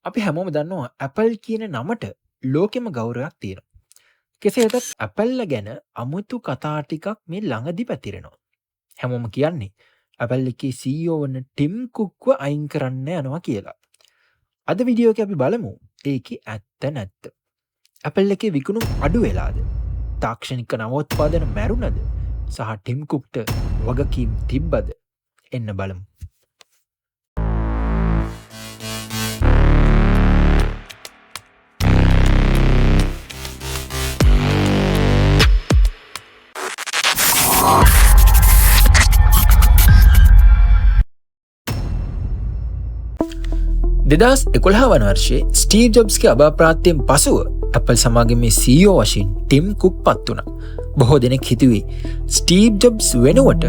අපි හැමෝම දන්නවා Apple කියන නමට ලෝකෙම ගෞරවයක් තියෙනවා. කෙසේ වෙතත් Apple ගැන අමුතු කතා ටිකක් මේ ළඟදි පැතිරෙනවා. හැමෝම කියන්නේ Apple එකේ CEO වන ටිම් කුක්ව අයින් කරන්න යනවා කියලා. අද වීඩියෝ එකේ අපි බලමු ඒකේ ඇත්ත නැත්ත. Apple එකේ විකුණුම් අඩු වෙලාද? තාක්ෂණික නවෝත්පාදන මැරුණද? සහ ටිම් කුක්ට වගකීම් තිබ්බද? එන්න බලමු. දෙදස් 11 වන වර්ෂයේ ස්ටීව් ජොබ්ස්ගේ අභාප්‍රාප්තියෙන් පසුව Apple සමාගමේ CEO වශයෙන් ටිම් කුක් පත් වුණා. බොහෝ දෙනෙක් හිතුවේ ස්ටීව් ජොබ්ස් වෙනුවට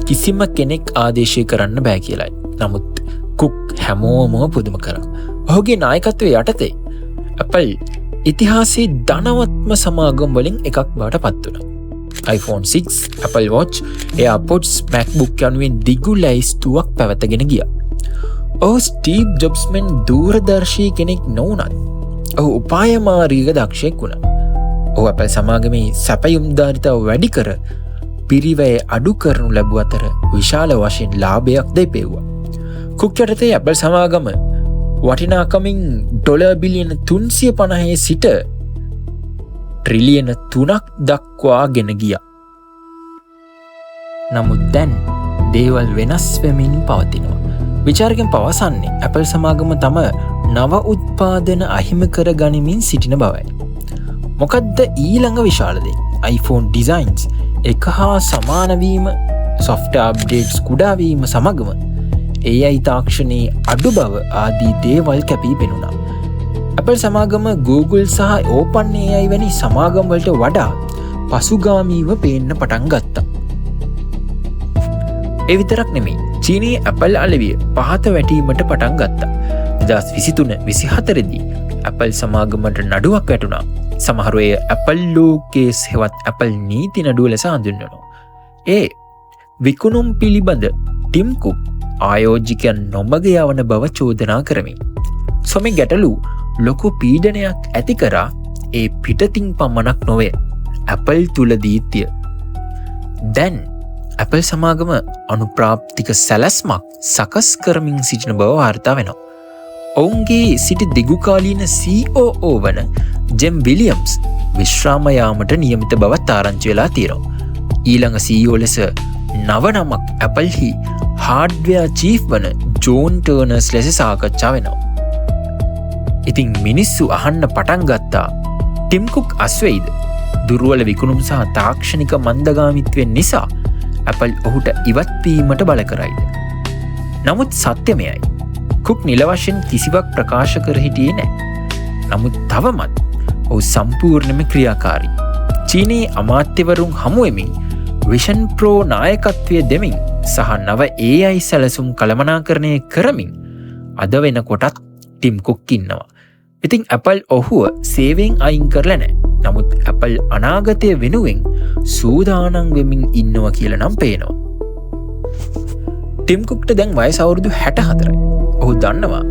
කිසිම කෙනෙක් ආදේශය කරන්න බෑ කියලායි. නමුත් කුක් හැමෝම පුදුම කරා. ඔහුගේ නායකත්වයේ යටතේ Apple ඉතිහාසයේ ධනවත්ම සමාගම් වලින් එකක් බවට පත් වුණා. iPhone 6, Apple Watch, AirPods, MacBook යනුවෙන් දිගු ලැයිස්තුවක් පැවැතගෙන ගියා. ඔහු ස්ටීව් ජොබ්ස් මෙන් දූරදර්ශී කෙනෙක් නොවුනත් ඔහු උපායමාරීක දක්ෂයෙක් වුණා. ඔහු Apple සමාගමේ සැපයුම්දාරිතාව වැඩි කර පිරිවැය අඩු කරනු ලැබුව අතර විශාල වශයෙන් ලාභයක් ද ඉපෙව්වා. කුක් යටතේ Apple සමාගම වටිනාකමින් ඩොලර් බිලියන 350 සිට ට්‍රිලියන 3ක් දක්වා ගෙන ගියා. නමුත් දැන් දේවල් වෙනස් වෙමින් පවතිනවා. විචාරකයන් පවසන්නේ Apple සමාගම තම නව උත්පාදන අහිමි කර ගනිමින් සිටින බවයි. මොකද්ද ඊළඟ විශාල දේ? iPhone designs එක හා සමාන වීම, software updates කුඩා වීම සමගම AI තාක්ෂණයේ අඩු බව ආදී දේවල් කැපී පෙනුණා. Apple සමාගම Google සහ OpenAI වැනි සමාගම් වලට වඩා පසුගාමීව පේන්න පටන් ගත්තා. ඒ විතරක් නෙමෙයි, චීනයේ Apple අලෙවිය පහත වැටීමට පටන් ගත්තා. 2023-24 දී Apple සමාගමට නඩුවක් වැටුණා. සමහර අය Apple ලෝකයේ හෙවත් Apple නීති නඩුව ලෙස හඳුන්වනවා. ඒ විකුණුම් පිළිබඳ ටිම් කුක් ආයෝජකයන් නොමග යවන බව චෝදනා කරමින්. මේ ගැටලු ලොකු පීඩනයක් ඇති කරා. ඒ පිටතින් පමණක් නොවේ, Apple තුලදීත්‍ය. දැන් Apple සමාගම අනුප්‍රාප්තික සැලැස්මක් සකස් කරමින් සිටින බව වාර්තා වෙනවා. ඔවුන්ගේ සිටි දිගුකාලීන COO වන ජෙම් විලියම්ස් විශ්‍රාම යාමට නියමිත බවත් ආරංචි වෙලා තියෙනවා. ඊළඟ CEO ලෙස නව නමක් Appleහි හાર્ඩ්වෙයාර් චීෆ් වන ජෝන් ටර්නර්ස් ලෙස සාකච්ඡා වෙනවා. ඉතින් මිනිස්සු අහන්න පටන් ගත්තා, ටිම් කුක් අස්වෙයිද? දුර්වල විකුණුම් සහ තාක්ෂණික මන්දගාමීත්වයෙන් නිසා Apple ඔහුට ඉවත් වීමට බල කරයිද? නමුත් සත්‍ය මෙයයි. කුක් නිල වශයෙන් කිසිවක් ප්‍රකාශ කර හිටියේ නැහැ. නමුත් තවමත් ඔහු සම්පූර්ණයෙන්ම ක්‍රියාකාරී. චීනයේ අමාත්‍යවරුන් හමු වෙමින් Vision Pro නායකත්වය දෙමින් සහ නව AI සැලසුම් කළමනාකරණය කරමින් අද වෙනකොටත් ටිම් කුක් ඉන්නවා. ඉතින් Apple ඔහුව සේවයෙන් අයින් කරලා නැහැ. නමුත් Apple අනාගතය වෙනුවෙන් සූදානම් වෙමින් ඉන්නවා කියලා නම් පේනවා. ටිම් කුක්ට දැන් වයස අවුරුදු 64යි. ඔහු දන්නවා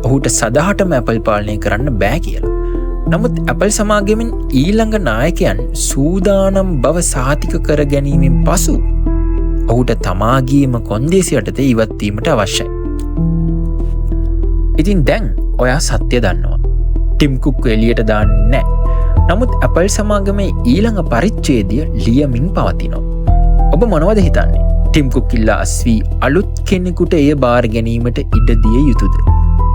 ඔහුට සදාහටම Apple පාලනය කරන්න බෑ කියලා. නමුත් Apple සමාගමෙන් ඊළඟ නායකයන් සූදානම් බව සාතික කර ගැනීමෙන් පසු ඔහුට තමාගේම කොන්දේසි යටතේ ඉවත් වීමට අවශ්‍යයි. ඉතින් දැන් ඔයා සත්‍ය දන්නවා. ටිම් කුක් එළියට දාන්නේ නැහැ. නමුත් Apple සමාගමේ ඊළඟ පරිච්ඡේදය ලියමින් පවතිනවා. ඔබ මොනවද හිතන්නේ? ටිම් කුක් ඉල්ලා අස්වී අලුත් කෙනෙකුට එය බාර ගැනීමට ඉඩ දිය යුතුද?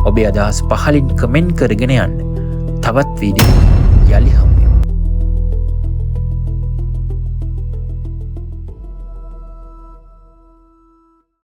ඔබේ අදහස් පහලින් කමෙන්ට් කරගෙන යන්න. තවත් වීඩියෝ යලි හමු.